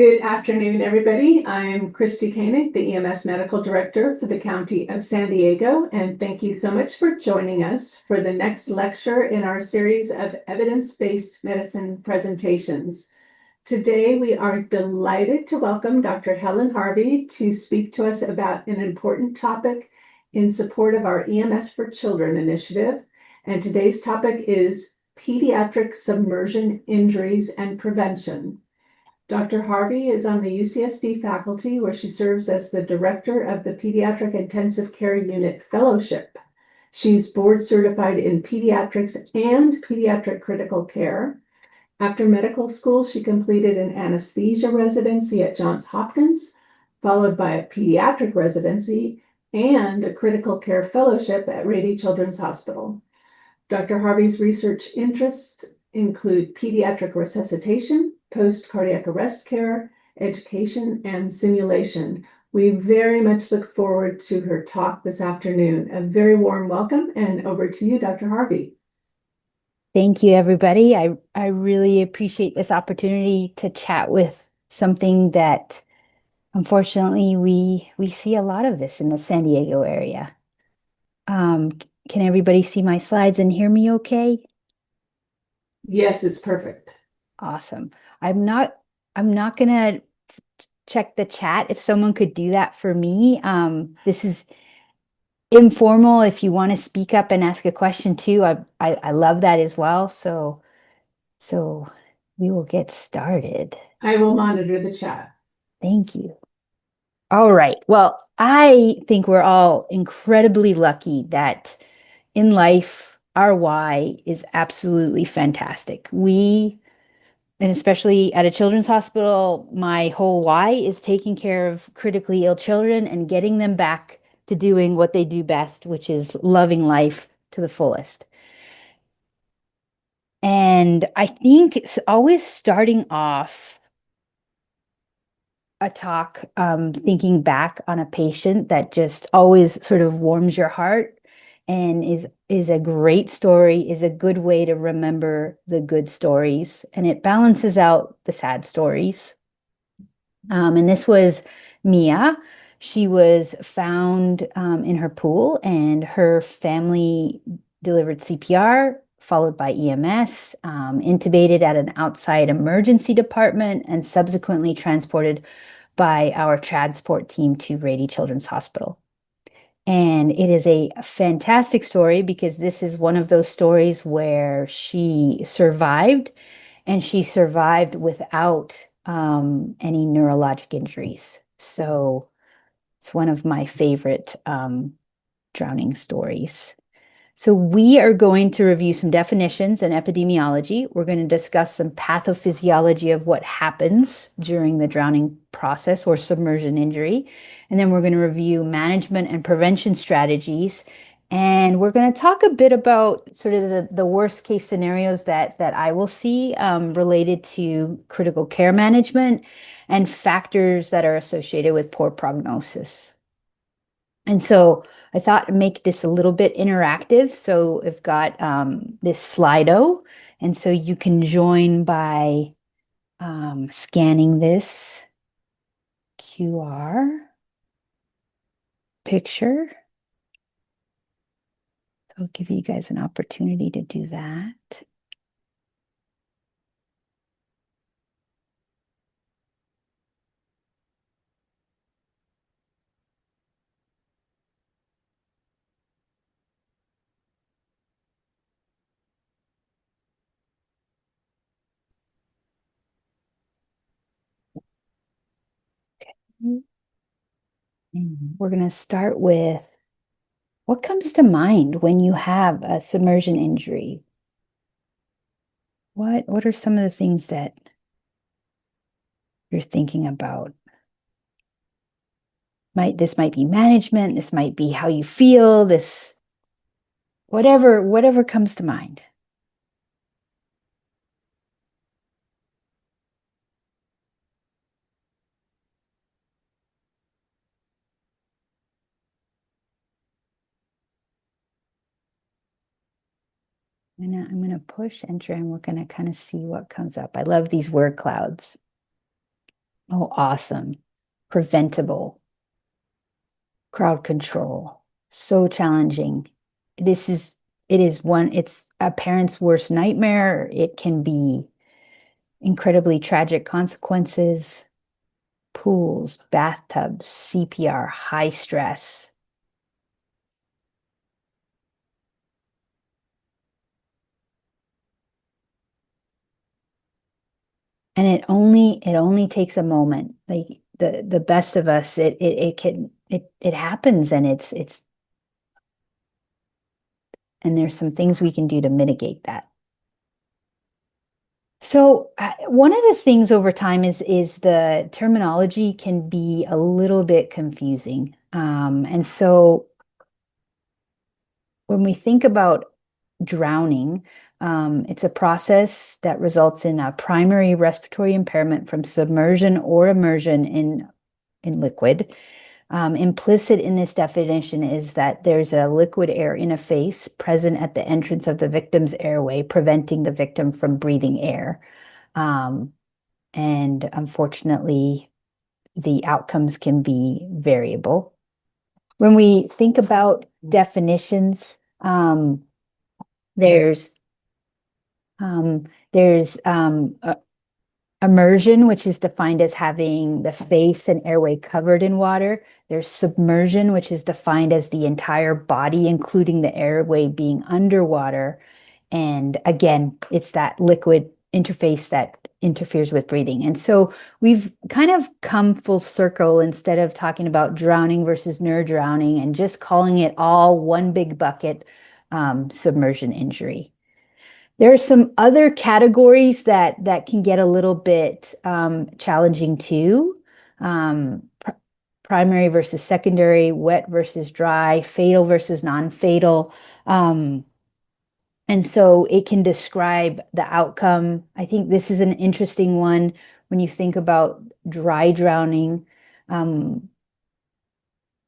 Good afternoon, everybody. I'm Christy Koenig, the EMS Medical Director for the County of San Diego, and thank you so much for joining us for the next lecture in our series of evidence-based medicine presentations. Today, we are delighted to welcome Dr. Helen Harvey to speak to us about an important topic in support of our EMS for Children initiative. And today's topic is pediatric submersion injuries and prevention. Dr. Harvey is on the UCSD faculty where she serves as the director of the Pediatric Intensive Care Unit Fellowship. She's board certified in pediatrics and pediatric critical care. After medical school, she completed an anesthesia residency at Johns Hopkins, followed by a pediatric residency and a critical care fellowship at Rady Children's Hospital. Dr. Harvey's research interests include pediatric resuscitation, post-cardiac arrest care, education, and simulation. We very much look forward to her talk this afternoon. A very warm welcome, and over to you, Dr. Harvey. Thank you, everybody. I really appreciate this opportunity to chat with something that, unfortunately, we see a lot of this in the San Diego area. Can everybody see my slides and hear me okay? Yes, it's perfect. Awesome. I'm not gonna check the chat. If someone could do that for me. This is informal. If you want to speak up and ask a question too, I love that as well. So we will get started. I will monitor the chat. Thank you. All right. Well, I think we're all incredibly lucky that in life, our why is absolutely fantastic. And especially at a children's hospital, my whole why is taking care of critically ill children and getting them back to doing what they do best, which is loving life to the fullest. And I think it's always starting off a talk, thinking back on a patient that just always sort of warms your heart and is a great story, is a good way to remember the good stories, and it balances out the sad stories. And this was Mia. She was found in her pool, and her family delivered CPR, followed by EMS, intubated at an outside emergency department, and subsequently transported by our transport team to Rady Children's Hospital. And it is a fantastic story because this is one of those stories where she survived, and she survived without any neurologic injuries. So it's one of my favorite drowning stories. So we are going to review some definitions and epidemiology. We're going to discuss some pathophysiology of what happens during the drowning process or submersion injury. And then we're going to review management and prevention strategies. And we're going to talk a bit about sort of the worst case scenarios that I will see related to critical care management and factors that are associated with poor prognosis. And so I thought I'd make this a little bit interactive. So I've got this Slido. And so you can join by scanning this QR picture. So I'll give you guys an opportunity to do that. And we're going to start with what comes to mind when you have a submersion injury? What are some of the things that you're thinking about? This might be management, this might be how you feel, this whatever comes to mind. I'm gonna push enter, and we're gonna kind of see what comes up. I love these word clouds. Oh, awesome. Preventable. Crowd control. So challenging. It's a parent's worst nightmare. It can be incredibly tragic consequences. Pools, bathtubs, CPR, high stress. And it only takes a moment. Like the best of us, it happens, and and there's some things we can do to mitigate that. So one of the things over time is the terminology can be a little bit confusing. And so when we think about drowning, it's a process that results in a primary respiratory impairment from submersion or immersion in liquid. Implicit in this definition is that there's a liquid air interface present at the entrance of the victim's airway, preventing the victim from breathing air. And unfortunately, the outcomes can be variable. When we think about definitions, there's immersion, which is defined as having the face and airway covered in water. There's submersion, which is defined as the entire body, including the airway, being underwater. And again, it's that liquid interface that interferes with breathing. And so we've kind of come full circle, instead of talking about drowning versus near drowning and just calling it all one big bucket, submersion injury. There are some other categories that can get a little bit challenging too. Primary versus secondary, wet versus dry, fatal versus non-fatal. And so it can describe the outcome. I think this is an interesting one when you think about dry drowning.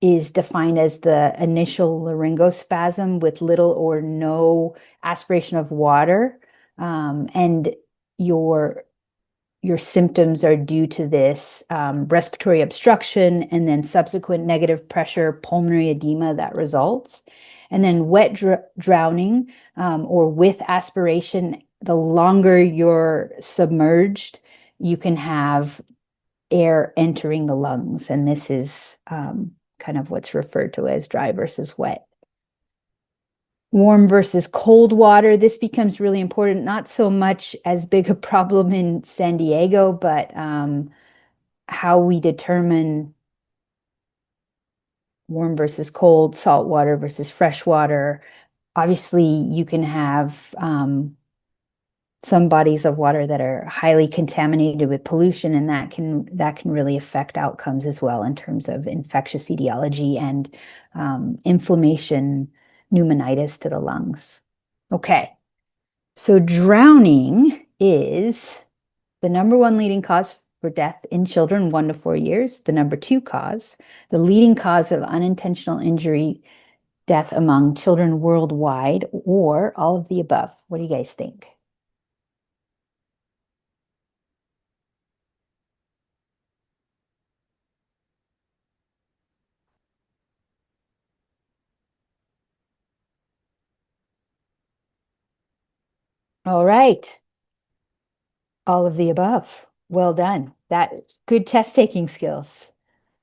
Is defined as the initial laryngospasm with little or no aspiration of water, and your symptoms are due to this respiratory obstruction and then subsequent negative pressure pulmonary edema that results. And then wet drowning, or with aspiration, the longer you're submerged, you can have air entering the lungs, and this is kind of what's referred to as dry versus wet. Warm versus cold water. This becomes really important, not so much as big a problem in San Diego, but how we determine warm versus cold, salt water versus fresh water. Obviously, you can have some bodies of water that are highly contaminated with pollution, and that can really affect outcomes as well in terms of infectious etiology and inflammation, pneumonitis to the lungs. Okay, so drowning is the number one leading cause for death in children 1 to 4 years, the number 2 cause, the leading cause of unintentional injury, death among children worldwide, or all of the above. What do you guys think? All right. All of the above. Well done. That's good test taking skills.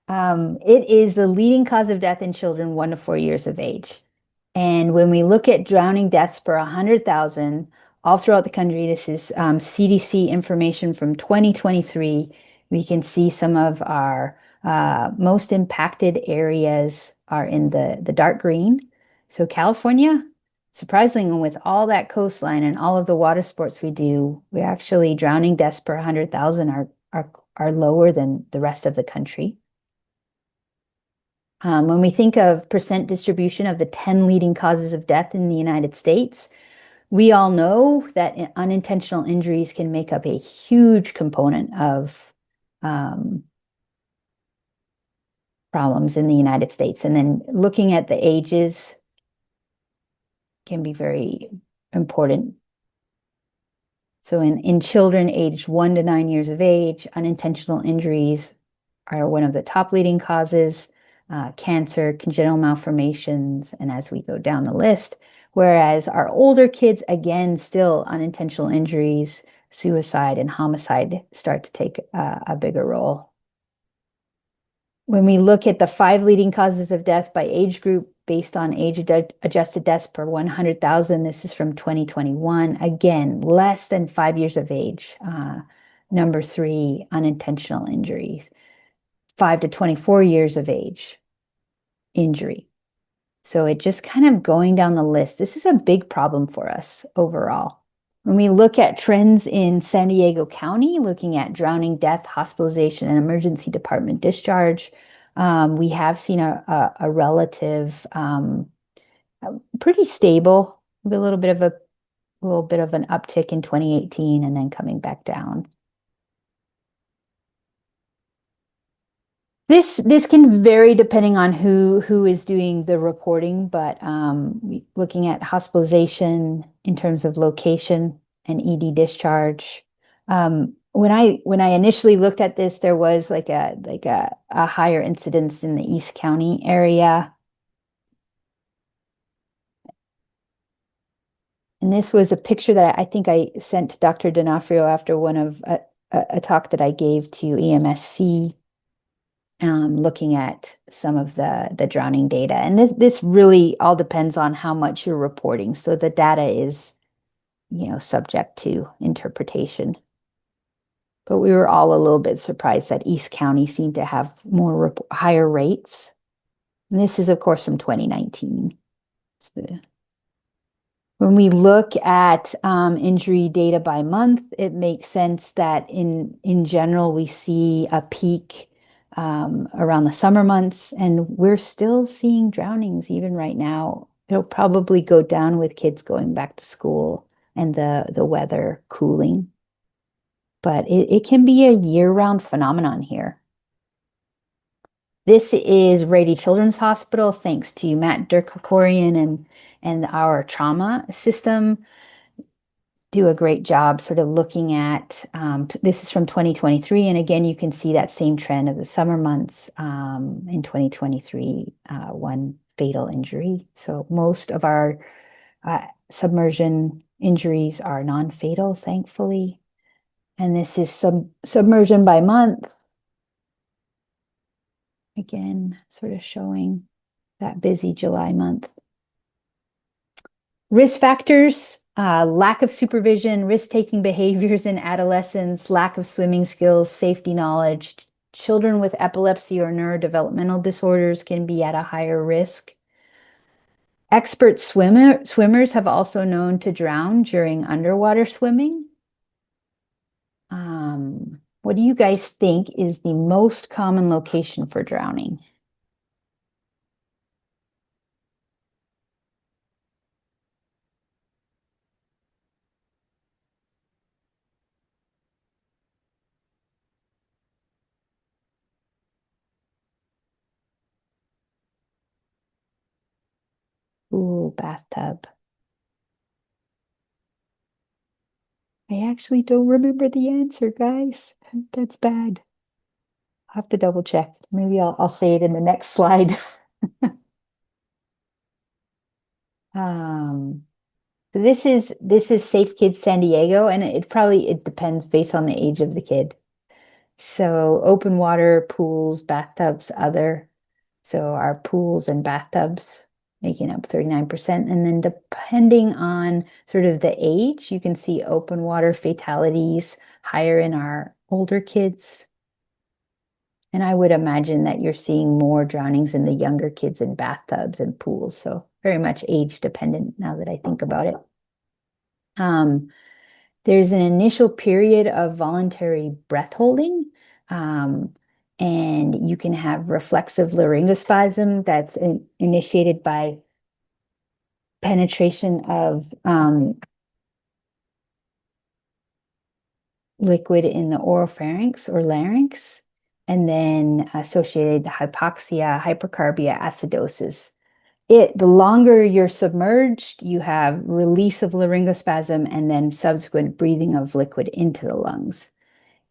It is the leading cause of death in children 1 to 4 years of age. And when we look at drowning deaths per 100,000 all throughout the country, this is CDC information from 2023. We can see some of our most impacted areas are in the dark green. So California, surprisingly, with all that coastline and all of the water sports we do, we actually drowning deaths per 100,000 are lower than the rest of the country. When we think of percent distribution of the 10 leading causes of death in the United States, we all know that unintentional injuries can make up a huge component of problems in the United States. And then looking at the ages can be very important. So in children aged 1 to 9 years of age, unintentional injuries are one of the top leading causes, cancer, congenital malformations, and as we go down the list, whereas our older kids, again, still unintentional injuries, suicide, and homicide start to take a bigger role. When we look at the 5 leading causes of death by age group based on age-adjusted deaths per 100,000, this is from 2021. Again, less than 5 years of age. Number 3, unintentional injuries. 5 to 24 years of age, injury. So it just kind of going down the list. This is a big problem for us overall. When we look at trends in San Diego County, looking at drowning, death, hospitalization, and emergency department discharge, we have seen a relative, pretty stable, a little bit of an uptick in 2018 and then coming back down. This can vary depending on who is doing the reporting, but looking at hospitalization in terms of location and ED discharge. When I initially looked at this, there was like a higher incidence in the East County area. And this was a picture that I think I sent to Dr. D'Onofrio after one of a talk that I gave to EMSC. Looking at some of the drowning data. And this really all depends on how much you're reporting. So the data is, subject to interpretation. But we were all a little bit surprised that East County seemed to have higher rates. And this is, of course, from 2019. When we look at injury data by month, it makes sense that in general, we see a peak around the summer months, and we're still seeing drownings even right now. It'll probably go down with kids going back to school and the weather cooling. But it can be a year-round phenomenon here. This is Rady Children's Hospital, thanks to Matt Durkakorian and our trauma system. Do a great job sort of looking at, this is from 2023. And again, you can see that same trend of the summer months in 2023, one fatal injury. So most of our submersion injuries are non-fatal, thankfully. And this is submersion by month. Again, sort of showing that busy July month. Risk factors. Lack of supervision, risk-taking behaviors in adolescents, lack of swimming skills, safety knowledge. Children with epilepsy or neurodevelopmental disorders can be at a higher risk. Expert swimmers have also known to drown during underwater swimming. What do you guys think is the most common location for drowning? Ooh, bathtub. I actually don't remember the answer, guys. That's bad. I'll have to double check. Maybe I'll say it in the next slide. So this is Safe Kids San Diego, and it depends based on the age of the kid. So open water, pools, bathtubs, other. So our pools and bathtubs making up 39%. And then depending on sort of the age, you can see open water fatalities higher in our older kids. And I would imagine that you're seeing more drownings in the younger kids in bathtubs and pools. So very much age dependent now that I think about it. There's an initial period of voluntary breath holding. And you can have reflexive laryngospasm that's initiated by penetration of liquid in the oropharynx or larynx, and then associated hypoxia, hypercarbia, acidosis. the longer you're submerged, you have release of laryngospasm and then subsequent breathing of liquid into the lungs.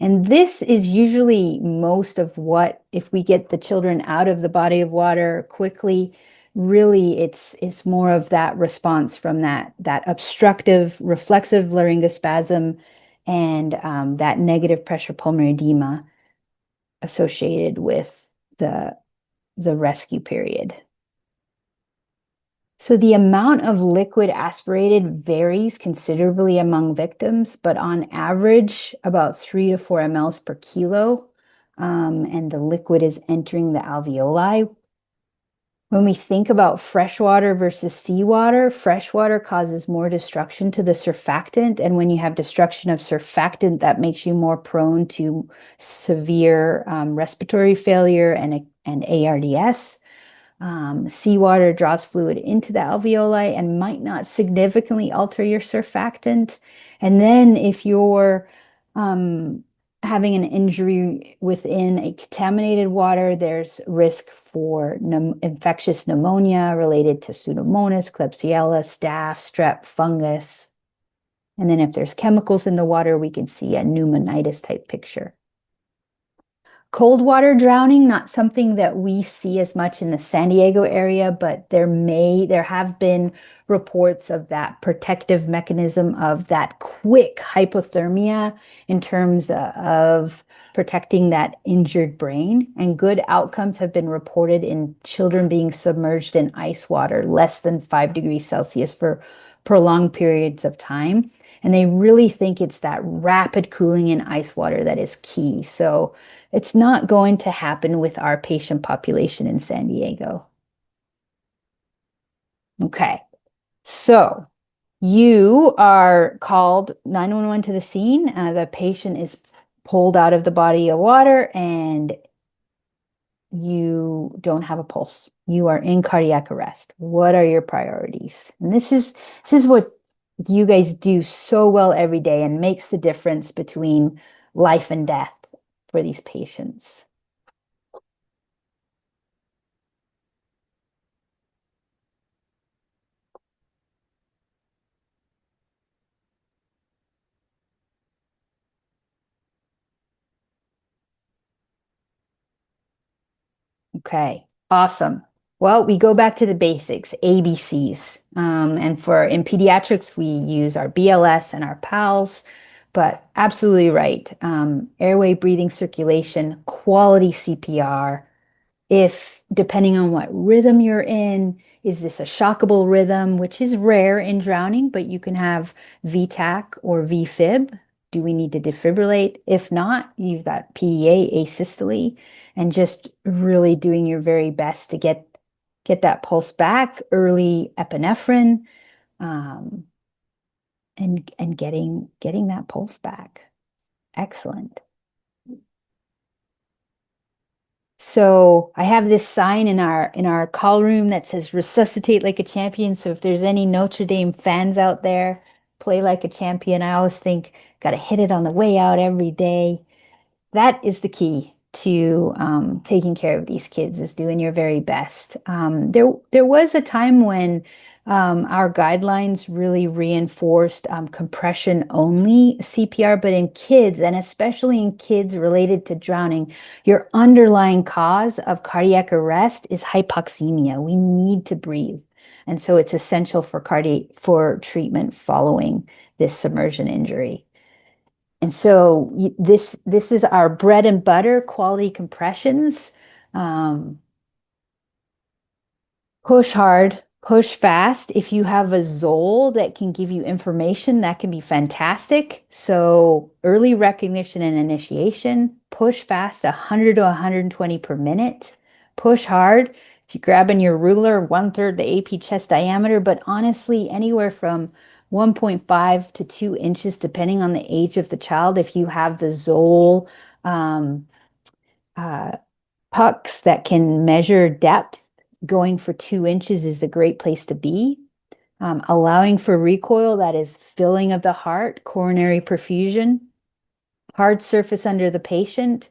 And this is usually most of what, if we get the children out of the body of water quickly, really it's more of that response from that obstructive reflexive laryngospasm and that negative pressure pulmonary edema associated with the rescue period. So the amount of liquid aspirated varies considerably among victims, but on average, about 3 to 4 mLs per kilo, and the liquid is entering the alveoli. When we think about freshwater versus seawater, freshwater causes more destruction to the surfactant, and when you have destruction of surfactant, that makes you more prone to severe respiratory failure and ARDS. Seawater draws fluid into the alveoli and might not significantly alter your surfactant. And then if you're having an injury within a contaminated water, there's risk for infectious pneumonia related to Pseudomonas, Klebsiella, staph, strep, fungus. And then if there's chemicals in the water, we can see a pneumonitis type picture. Cold water drowning, not something that we see as much in the San Diego area, but there have been reports of that protective mechanism of that quick hypothermia in terms of protecting that injured brain. And good outcomes have been reported in children being submerged in ice water, less than 5 degrees Celsius for prolonged periods of time. And they really think it's that rapid cooling in ice water that is key. So it's not going to happen with our patient population in San Diego. Okay, so you are called 911 to the scene. The patient is pulled out of the body of water and you don't have a pulse. You are in cardiac arrest. What are your priorities? And this is what you guys do so well every day and makes the difference between life and death for these patients. Okay, awesome. Well, we go back to the basics, ABCs. And in pediatrics, we use our BLS and our PALS, but absolutely right. Airway, breathing, circulation, quality CPR. If, depending on what rhythm you're in, is this a shockable rhythm, which is rare in drowning, but you can have VTAC or VFib. Do we need to defibrillate? If not, you've got PEA, asystole, and just really doing your very best to get that pulse back, early epinephrine, and getting that pulse back. Excellent. So I have this sign in our call room that says resuscitate like a champion. So if there's any Notre Dame fans out there, play like a champion. I always think, got to hit it on the way out every day. That is the key to taking care of these kids, is doing your very best. There was a time when our guidelines really reinforced compression only CPR, but in kids, and especially in kids related to drowning, your underlying cause of cardiac arrest is hypoxemia. We need to breathe. And so it's essential for treatment following this submersion injury. And so this is our bread and butter, quality compressions. Push hard, push fast. If you have a Zoll that can give you information, that can be fantastic. So early recognition and initiation, push fast, 100 to 120 per minute. Push hard. If you're grabbing your ruler, 1/3 the AP chest diameter, but honestly, anywhere from 1.5 to 2 inches, depending on the age of the child. If you have the Zoll pucks that can measure depth, going for 2 inches is a great place to be. Allowing for recoil, that is filling of the heart, coronary perfusion, hard surface under the patient,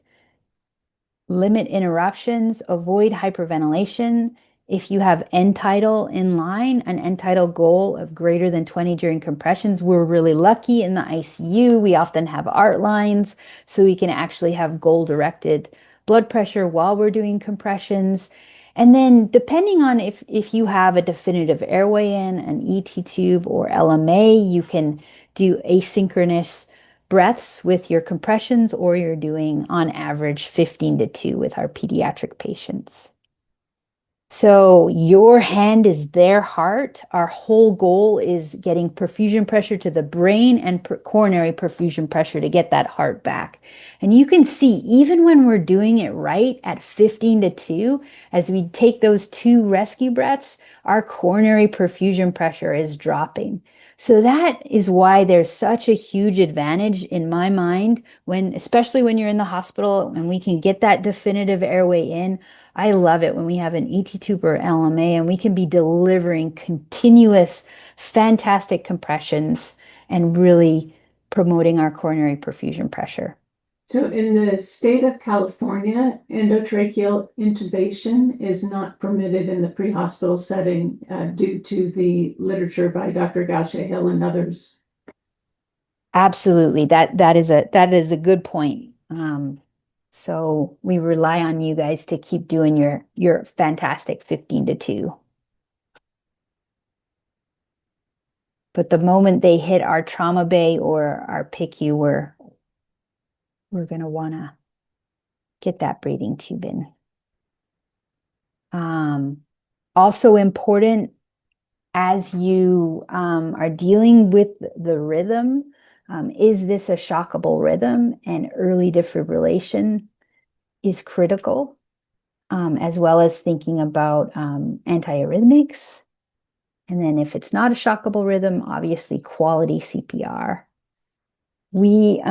limit interruptions, avoid hyperventilation, If you have end tidal in line, an end tidal goal of greater than 20 during compressions, we're really lucky in the ICU. We often have art lines, so we can actually have goal-directed blood pressure while we're doing compressions. And then depending on if you have a definitive airway in, an ET tube or LMA, you can do asynchronous breaths with your compressions, or you're doing on average 15:2 with our pediatric patients. So your hand is their heart. Our whole goal is getting perfusion pressure to the brain and coronary perfusion pressure to get that heart back. And you can see, even when we're doing it right at 15:2, as we take those 2 rescue breaths, our coronary perfusion pressure is dropping. So that is why there's such a huge advantage in my mind, especially when you're in the hospital and we can get that definitive airway in. I love it when we have an ET tube or LMA and we can be delivering continuous, fantastic compressions and really promoting our coronary perfusion pressure. So in the state of California, endotracheal intubation is not permitted in the pre-hospital setting due to the literature by Dr. Gaucher, Hill, and others. Absolutely. That is a good point. So we rely on you guys to keep doing your fantastic 15:2. But the moment they hit our trauma bay or our PICU, we're going to want to get that breathing tube in. Also important, as you are dealing with the rhythm, is this a shockable rhythm? And early defibrillation is critical, as well as thinking about antiarrhythmics. And then if it's not a shockable rhythm, obviously quality CPR. We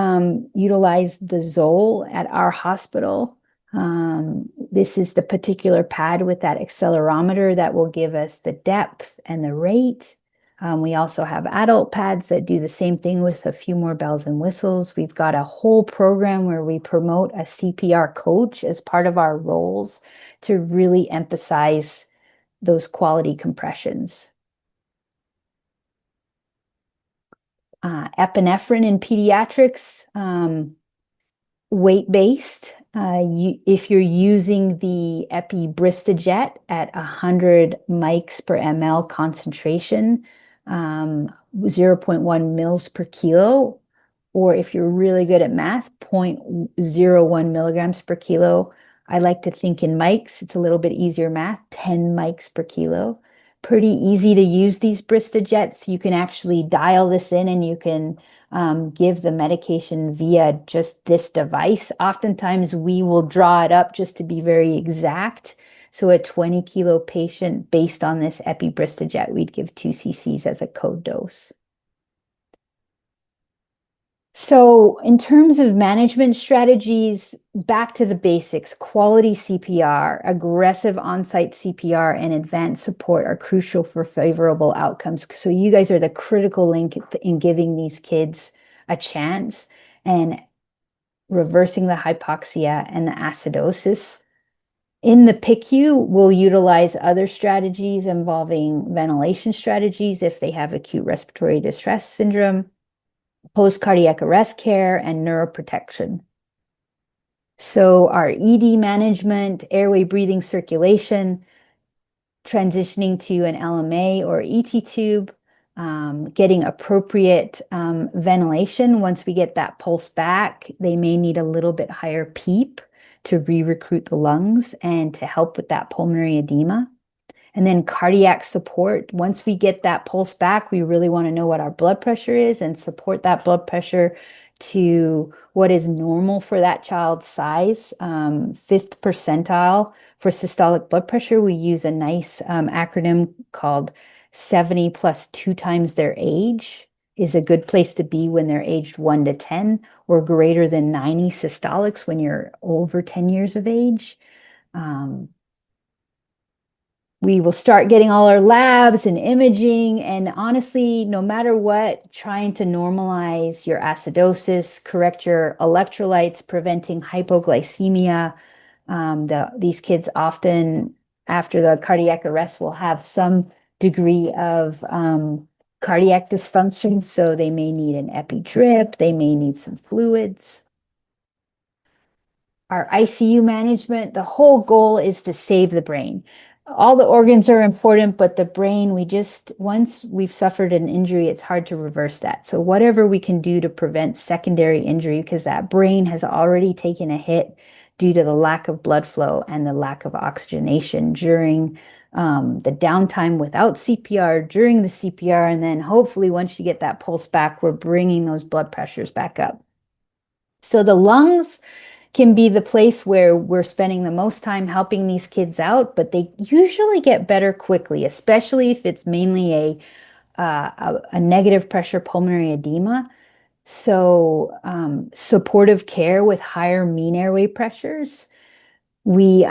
utilize the Zoll at our hospital. This is the particular pad with that accelerometer that will give us the depth and the rate. We also have adult pads that do the same thing with a few more bells and whistles. We've got a whole program where we promote a CPR coach as part of our roles to really emphasize those quality compressions. Epinephrine in pediatrics, weight-based. If you're using the Bristojet at 100 mics per ml concentration, 0.1 mils per kilo, or if you're really good at math, 0.01 milligrams per kilo. I like to think in mics. It's a little bit easier math, 10 mics per kilo. Pretty easy to use these Bristogets. You can actually dial this in and you can give the medication via just this device. Oftentimes we will draw it up just to be very exact. So a 20 kilo patient, based on this Bristojet, we'd give 2 cc's as a code dose. So in terms of management strategies, back to the basics, quality CPR, aggressive on-site CPR, and advanced support are crucial for favorable outcomes. So you guys are the critical link in giving these kids a chance and reversing the hypoxia and the acidosis. In the PICU, we'll utilize other strategies involving ventilation strategies if they have acute respiratory distress syndrome, post-cardiac arrest care, and neuroprotection. So our ED management, airway breathing circulation, transitioning to an LMA or ET tube, getting appropriate ventilation. Once we get that pulse back, they may need a little bit higher PEEP to re-recruit the lungs and to help with that pulmonary edema. And then cardiac support. Once we get that pulse back, we really want to know what our blood pressure is and support that blood pressure to what is normal for that child's size. 5th percentile for systolic blood pressure. We use a nice acronym called 70 plus 2 times their age is a good place to be when they're aged 1 to 10, or greater than 90 systolics when you're over 10 years of age. We will start getting all our labs and imaging, and honestly, no matter what, trying to normalize your acidosis, correct your electrolytes, preventing hypoglycemia. These kids often after the cardiac arrest will have some degree of cardiac dysfunction. So they may need an epi drip, they may need some fluids. Our ICU management, the whole goal is to save the brain. All the organs are important, but the brain, once we've suffered an injury, it's hard to reverse that. So whatever we can do to prevent secondary injury, because that brain has already taken a hit due to the lack of blood flow and the lack of oxygenation during the downtime without CPR, during the CPR, and then hopefully once you get that pulse back, we're bringing those blood pressures back up. So the lungs can be the place where we're spending the most time helping these kids out, but they usually get better quickly, especially if it's mainly a negative pressure pulmonary edema. So supportive care with higher mean airway pressures. We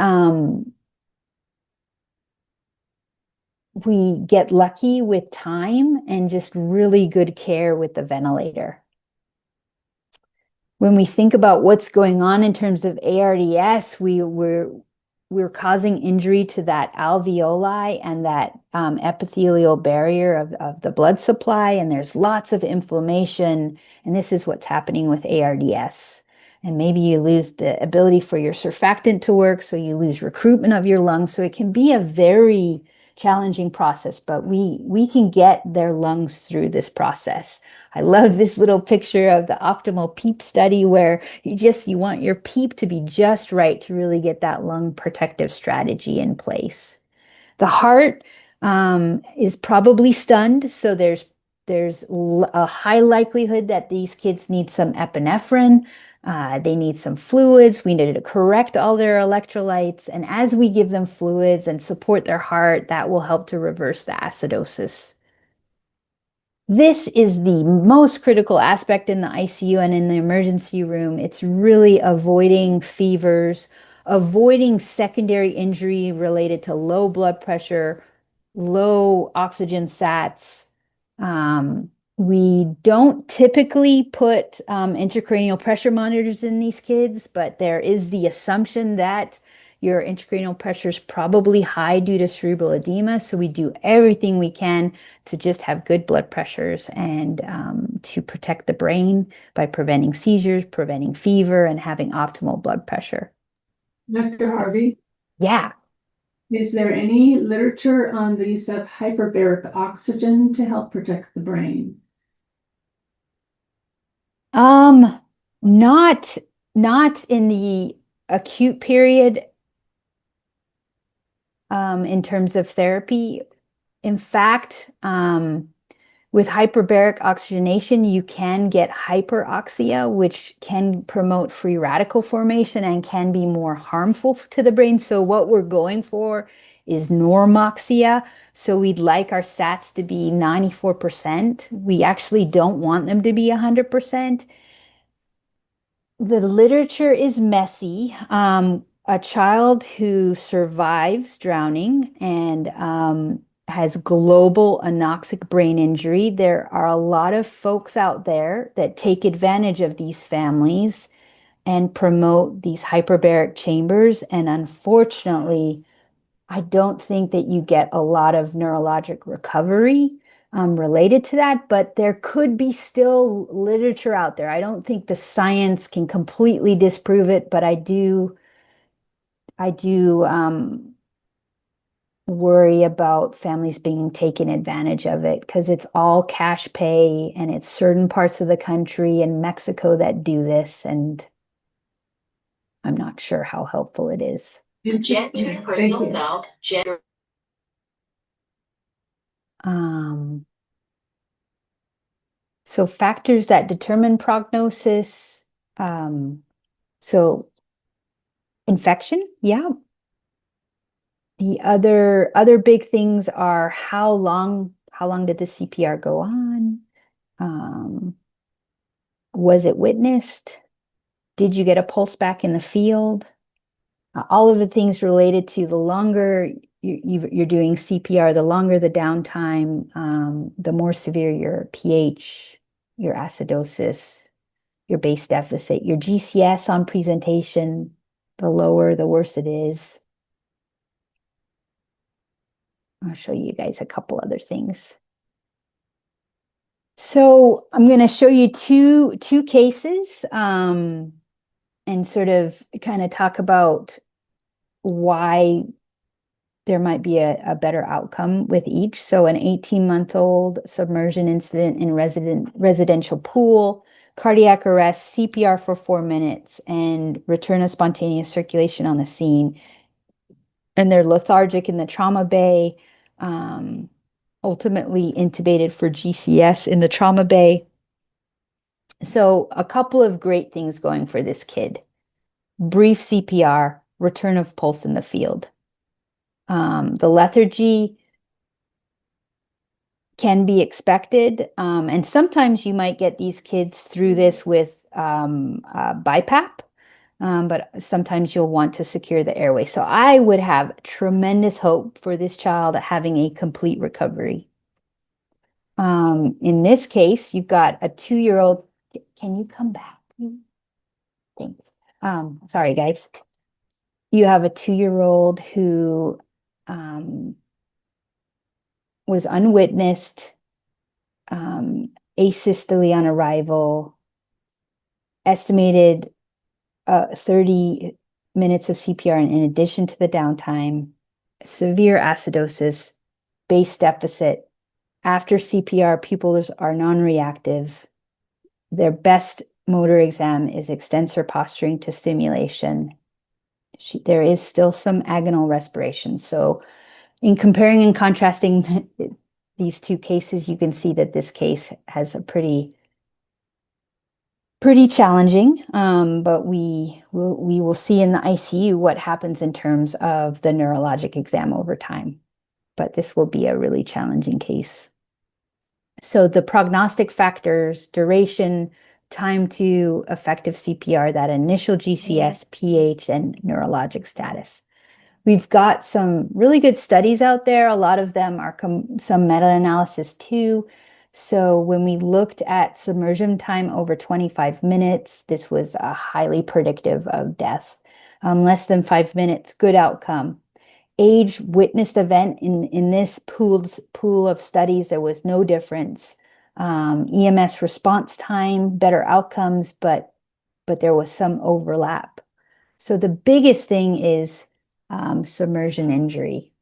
get lucky with time and just really good care with the ventilator. When we think about what's going on in terms of ARDS, we're causing injury to that alveoli and that epithelial barrier of the blood supply, and there's lots of inflammation, and this is what's happening with ARDS. And maybe you lose the ability for your surfactant to work, so you lose recruitment of your lungs. So it can be a very challenging process, but we can get their lungs through this process. I love this little picture of the optimal PEEP study where you want your PEEP to be just right to really get that lung protective strategy in place. The heart is probably stunned, so there's a high likelihood that these kids need some epinephrine. They need some fluids. We need to correct all their electrolytes. And as we give them fluids and support their heart, that will help to reverse the acidosis. This is the most critical aspect in the ICU and in the emergency room. It's really avoiding fevers, avoiding secondary injury related to low blood pressure, low oxygen sats. We don't typically put intracranial pressure monitors in these kids, but there is the assumption that your intracranial pressure is probably high due to cerebral edema. So we do everything we can to just have good blood pressures and to protect the brain by preventing seizures, preventing fever, and having optimal blood pressure. Dr. Harvey? Yeah. Is there any literature on the use of hyperbaric oxygen to help protect the brain? Not in the acute period in terms of therapy. In fact, with hyperbaric oxygenation, you can get hyperoxia, which can promote free radical formation and can be more harmful to the brain. So what we're going for is normoxia. So we'd like our SATs to be 94%. We actually don't want them to be 100%. The literature is messy. A child who survives drowning and has global anoxic brain injury, there are a lot of folks out there that take advantage of these families and promote these hyperbaric chambers. And unfortunately, I don't think that you get a lot of neurologic recovery related to that, but there could be still literature out there. I don't think the science can completely disprove it, but I do worry about families being taken advantage of it because it's all cash pay and it's certain parts of the country and Mexico that do this, and I'm not sure how helpful it is. Thank you. So factors that determine prognosis. So infection, yeah. The other big things are how long did the CPR go on? Was it witnessed? Did you get a pulse back in the field? All of the things related to the longer you're doing CPR, the longer the downtime, the more severe your pH, your acidosis, your base deficit, your GCS on presentation, the lower, the worse it is. I'll show you guys a couple other things. So I'm going to show you two cases and sort of kind of talk about why there might be a better outcome with each. So an 18-month-old submersion incident in residential pool, cardiac arrest, CPR for 4 minutes, and return of spontaneous circulation on the scene. And they're lethargic in the trauma bay, ultimately intubated for GCS in the trauma bay. So a couple of great things going for this kid. Brief CPR, return of pulse in the field. The lethargy can be expected, and sometimes you might get these kids through this with BiPAP, but sometimes you'll want to secure the airway. So I would have tremendous hope for this child having a complete recovery. In this case, you've got a 2-year-old. Can you come back? Thanks. Sorry, guys. You have a 2-year-old who was unwitnessed, asystole on arrival, estimated 30 minutes of CPR in addition to the downtime, severe acidosis, base deficit. After CPR, pupils are non-reactive. Their best motor exam is extensor posturing to stimulation. There is still some agonal respiration. So in comparing and contrasting these two cases, you can see that this case has a pretty challenging, but we will see in the ICU what happens in terms of the neurologic exam over time. But this will be a really challenging case. So the prognostic factors, duration, time to effective CPR, that initial GCS, pH, and neurologic status. We've got some really good studies out there. A lot of them are some meta-analysis too. So when we looked at submersion time over 25 minutes, this was highly predictive of death. Less than 5 minutes, good outcome. Age witnessed event in this pool of studies, there was no difference. EMS response time, better outcomes, but there was some overlap. So the biggest thing is submersion injury.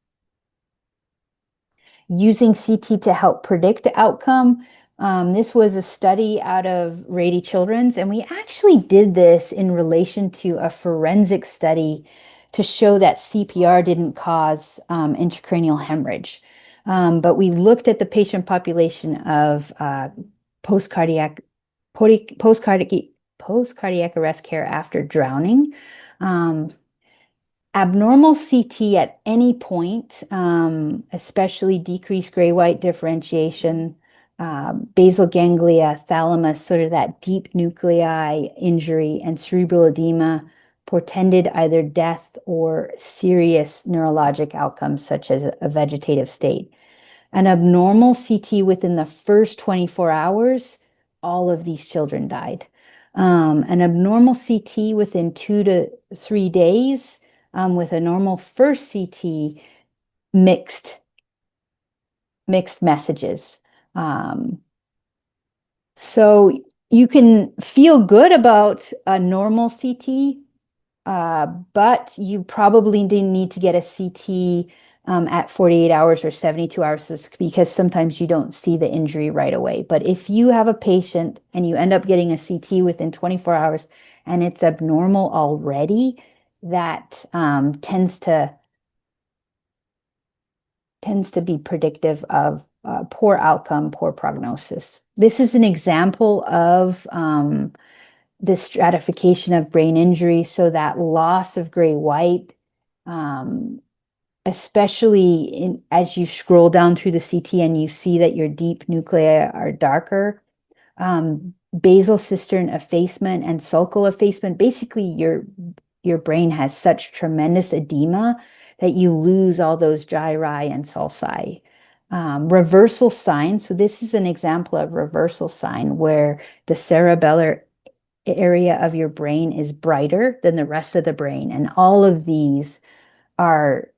Using CT to help predict the outcome. This was a study out of Rady Children's, and we actually did this in relation to a forensic study to show that CPR didn't cause intracranial hemorrhage. But we looked at the patient population of post-cardiac arrest care after drowning. Abnormal CT at any point, especially decreased gray-white differentiation, basal ganglia, thalamus, sort of that deep nuclei injury, and cerebral edema portended either death or serious neurologic outcomes such as a vegetative state. An abnormal CT within the first 24 hours, all of these children died. An abnormal CT within 2 to 3 days, with a normal first CT, mixed messages. So you can feel good about a normal CT, but you probably didn't need to get a CT at 48 hours or 72 hours because sometimes you don't see the injury right away. But if you have a patient and you end up getting a CT within 24 hours and it's abnormal already, that tends to be predictive of poor outcome, poor prognosis. This is an example of the stratification of brain injury. So that loss of gray-white, especially as you scroll down through the CT and you see that your deep nuclei are darker, basal cistern effacement and sulcal effacement. Basically, your brain has such tremendous edema that you lose all those gyri and sulci. Reversal sign. So this is an example of reversal sign where the cerebellar area of your brain is brighter than the rest of the brain. And all of these are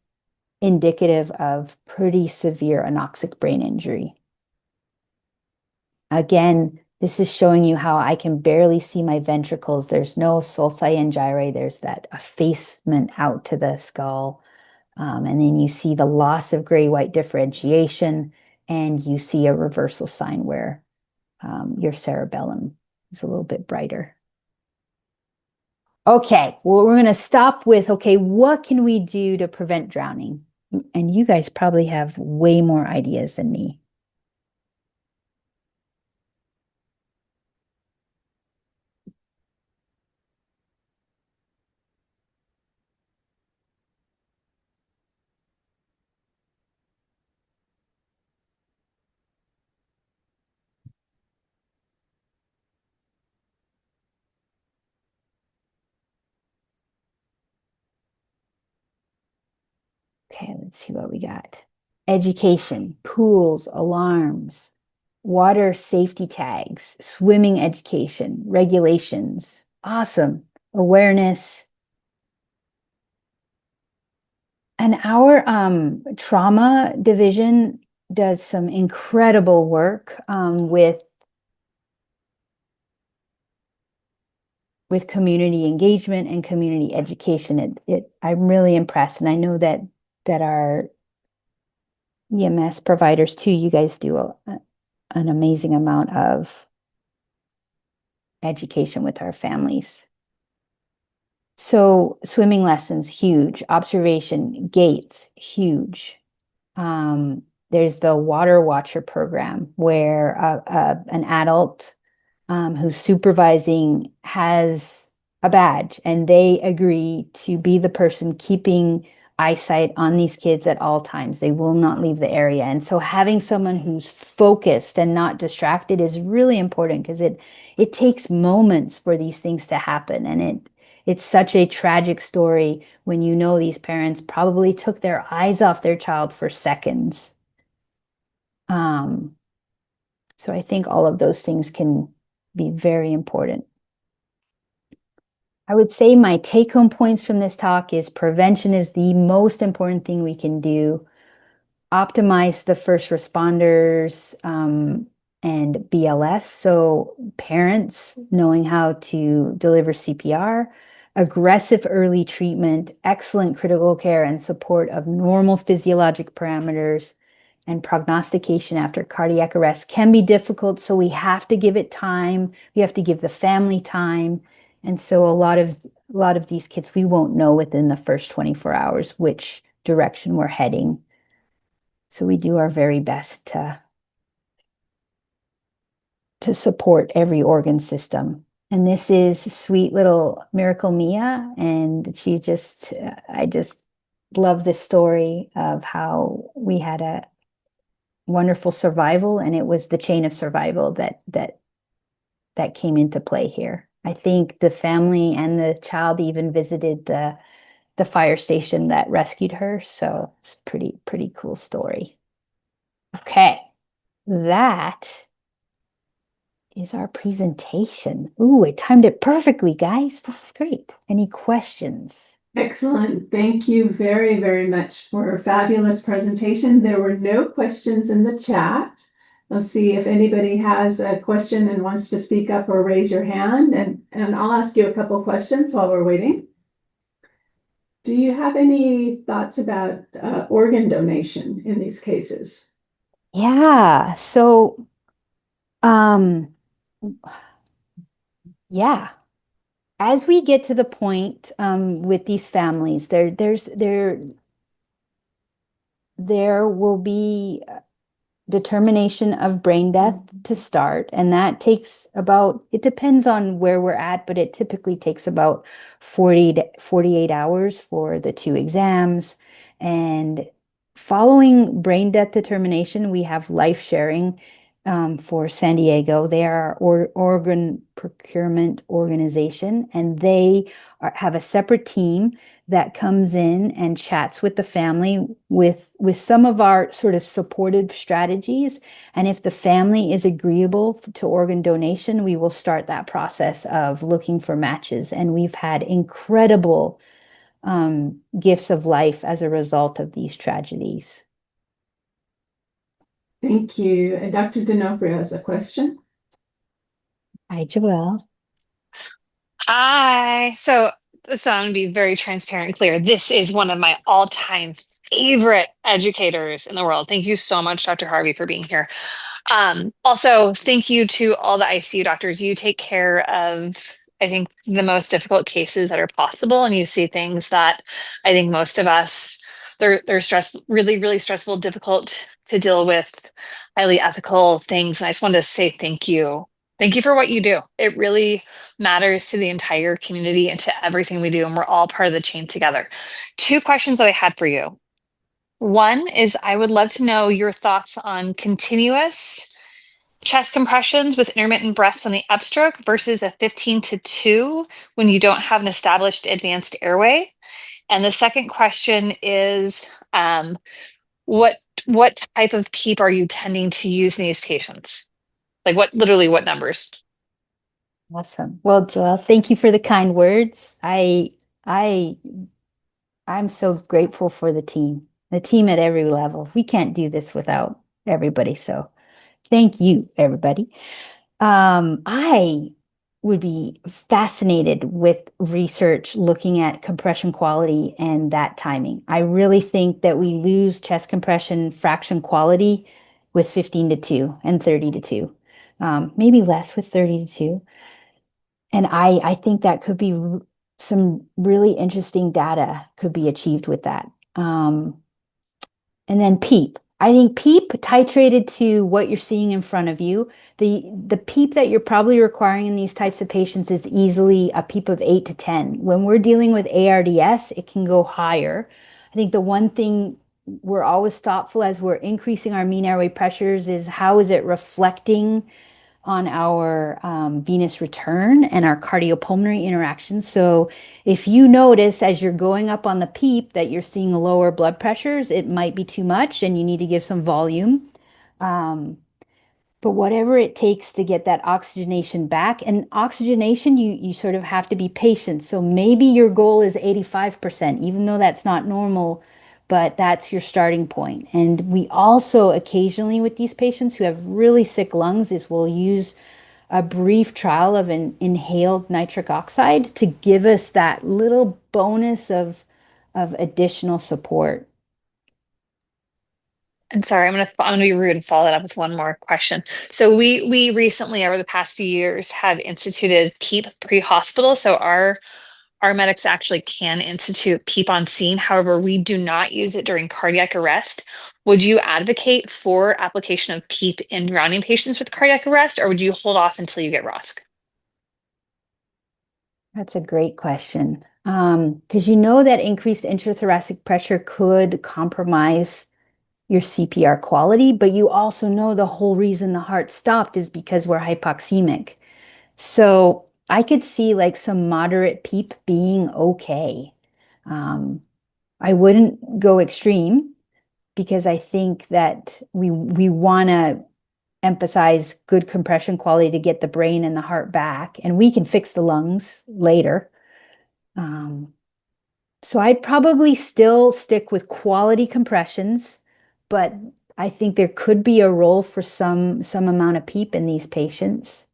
indicative of pretty severe anoxic brain injury. Again, this is showing you how I can barely see my ventricles. There's no sulci and gyri. There's that effacement out to the skull. And then you see the loss of gray-white differentiation, and you see a reversal sign where your cerebellum is a little bit brighter. Okay, well, we're going to stop with, okay, what can we do to prevent drowning? And you guys probably have way more ideas than me. Okay, let's see what we got. Education, pools, alarms, water safety tags, swimming education, regulations. Awesome. Awareness. And our trauma division does some incredible work with community engagement and community education. I'm really impressed, and I know that our EMS providers too, you guys do an amazing amount of education with our families. So swimming lessons, huge. Observation, gates, huge. There's the Water Watcher program where an adult who's supervising has a badge, and they agree to be the person keeping eyesight on these kids at all times. They will not leave the area. And so having someone who's focused and not distracted is really important, because it takes moments for these things to happen. And it's such a tragic story when you know these parents probably took their eyes off their child for seconds. So I think all of those things can be very important. I would say my take-home points from this talk is prevention is the most important thing we can do. Optimize the first responders and BLS. So parents knowing how to deliver CPR, aggressive early treatment, excellent critical care and support of normal physiologic parameters, and prognostication after cardiac arrest can be difficult. So we have to give it time. We have to give the family time. And so a lot of these kids, we won't know within the first 24 hours which direction we're heading. So we do our very best to support every organ system. And this is sweet little Miracle Mia, and I just love this story of how we had a wonderful survival, and it was the chain of survival that came into play here. I think the family and the child even visited the fire station that rescued her. So it's pretty cool story. Okay, that is our presentation. Ooh, I timed it perfectly, guys. This is great. Any questions? Excellent. Thank you very, very much for a fabulous presentation. There were no questions in the chat. Let's see if anybody has a question and wants to speak up or raise your hand, and I'll ask you a couple questions while we're waiting. Do you have any thoughts about organ donation in these cases? Yeah, so yeah, as we get to the point with these families, there will be determination of brain death to start, and that takes about, it depends on where we're at, but it typically takes about 40 to 48 hours for the 2 exams. And following brain death determination, we have life sharing for San Diego. They are our organ procurement organization, and they have a separate team that comes in and chats with the family with some of our sort of supportive strategies. And if the family is agreeable to organ donation, we will start that process of looking for matches. And we've had incredible gifts of life as a result of these tragedies. Thank you. And Dr. D'Onofrio has a question. Hi, Joelle. Hi. So I'm going to be very transparent and clear. This is one of my all-time favorite educators in the world. Thank you so much, Dr. Harvey, for being here. Also, thank you to all the ICU doctors. You take care of, I think, the most difficult cases that are possible, and you see things that I think most of us, they're really, really stressful, difficult to deal with, highly ethical things. And I just wanted to say thank you. Thank you for what you do. It really matters to the entire community and to everything we do, and we're all part of the chain together. Two questions that I had for you. One is I would love to know your thoughts on continuous chest compressions with intermittent breaths on the upstroke versus a 15-2 when you don't have an established advanced airway. And the second question is what type of PEEP are you tending to use in these patients? Like what numbers? Awesome. Well, Joelle, thank you for the kind words. I'm so grateful for the team at every level. We can't do this without everybody. So thank you, everybody. I would be fascinated with research looking at compression quality and that timing. I really think that we lose chest compression fraction quality with 15-2 and 30-2. Maybe less with 30-2. And I think that could be some really interesting data could be achieved with that. And then PEEP. I think PEEP titrated to what you're seeing in front of you. The PEEP that you're probably requiring in these types of patients is easily a PEEP of 8 to 10. When we're dealing with ARDS, it can go higher. I think the one thing we're always thoughtful as we're increasing our mean airway pressures is how is it reflecting on our venous return and our cardiopulmonary interactions. So if you notice as you're going up on the PEEP that you're seeing lower blood pressures, it might be too much and you need to give some volume. But whatever it takes to get that oxygenation back, and oxygenation, you sort of have to be patient. So maybe your goal is 85%, even though that's not normal, but that's your starting point. And we also occasionally with these patients who have really sick lungs is we'll use a brief trial of an inhaled nitric oxide to give us that little bonus of additional support. And sorry, I'm gonna be rude and follow that up with one more question. So we recently, over the past few years, have instituted PEEP pre-hospital. So our medics actually can institute PEEP on scene. However, we do not use it during cardiac arrest. Would you advocate for application of PEEP in drowning patients with cardiac arrest, or would you hold off until you get ROSC? That's a great question. Because you know that increased intrathoracic pressure could compromise your CPR quality, but you also know the whole reason the heart stopped is because we're hypoxemic. So I could see like some moderate PEEP being okay. I wouldn't go extreme because I think that we want to emphasize good compression quality to get the brain and the heart back, and we can fix the lungs later. So I'd probably still stick with quality compressions, but I think there could be a role for some amount of PEEP in these patients.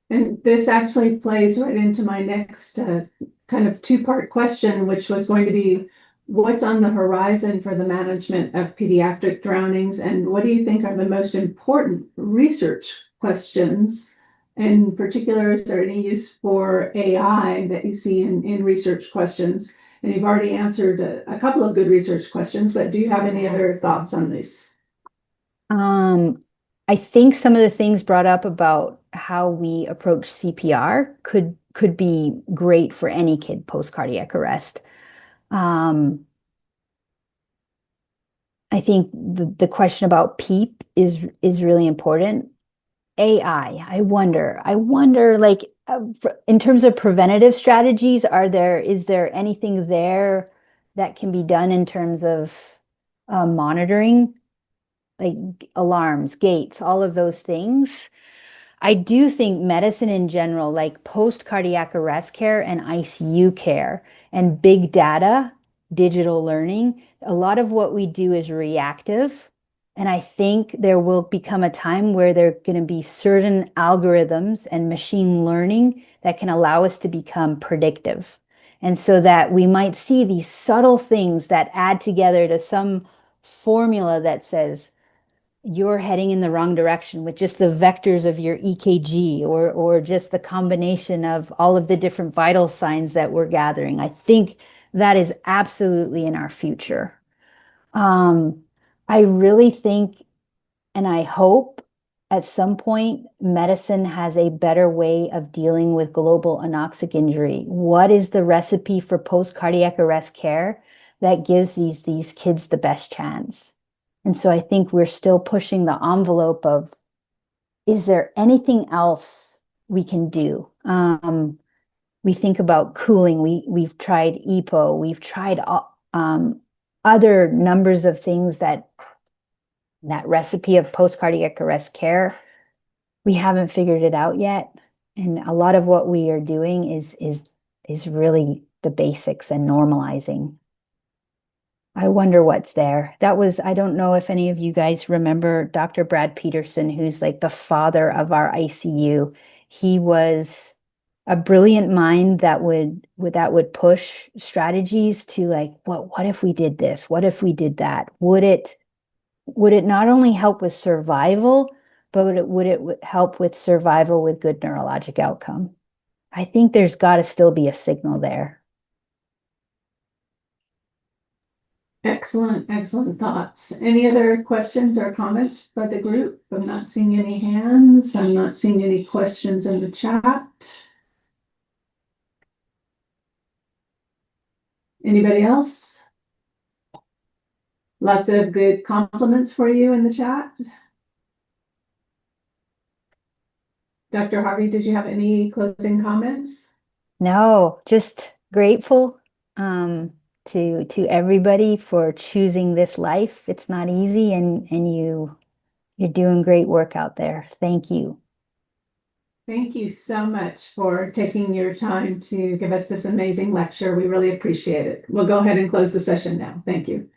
And this actually plays right into my next kind of two-part question, which was going to be what's on the horizon for the management of pediatric drownings, and what do you think are the most important research questions? In particular, is there any use for AI that you see in research questions? And you've already answered a couple of good research questions, but do you have any other thoughts on this? I think some of the things brought up about how we approach CPR could be great for any kid post-cardiac arrest. I think the question about PEEP is really important. AI, I wonder like in terms of preventative strategies, is there anything there that can be done in terms of monitoring, like alarms, gates, all of those things? I do think medicine in general, like post-cardiac arrest care and ICU care, and big data, digital learning, a lot of what we do is reactive. And I think there will become a time where there are going to be certain algorithms and machine learning that can allow us to become predictive. And so that we might see these subtle things that add together to some formula that says you're heading in the wrong direction with just the vectors of your EKG or just the combination of all of the different vital signs that we're gathering. I think that is absolutely in our future. I really think, and I hope at some point, medicine has a better way of dealing with global anoxic injury. What is the recipe for post-cardiac arrest care that gives these kids the best chance? And so I think we're still pushing the envelope of, is there anything else we can do? We think about cooling. We've tried EPO. We've tried other numbers of things that recipe of post-cardiac arrest care, we haven't figured it out yet. And a lot of what we are doing is really the basics and normalizing. I wonder what's there. That was, I don't know if any of you guys remember Dr. Brad Peterson, who's like the father of our ICU. He was a brilliant mind that would push strategies to like, well, what if we did this? What if we did that? Would it not only help with survival, but would it help with survival with good neurologic outcome? I think there's got to still be a signal there. Excellent, excellent thoughts. Any other questions or comments by the group? I'm not seeing any hands. I'm not seeing any questions in the chat. Anybody else? Lots of good compliments for you in the chat. Dr. Harvey, did you have any closing comments? No, just grateful to everybody for choosing this life. It's not easy, and you're doing great work out there. Thank you. Thank you so much for taking your time to give us this amazing lecture. We really appreciate it. We'll go ahead and close the session now. Thank you.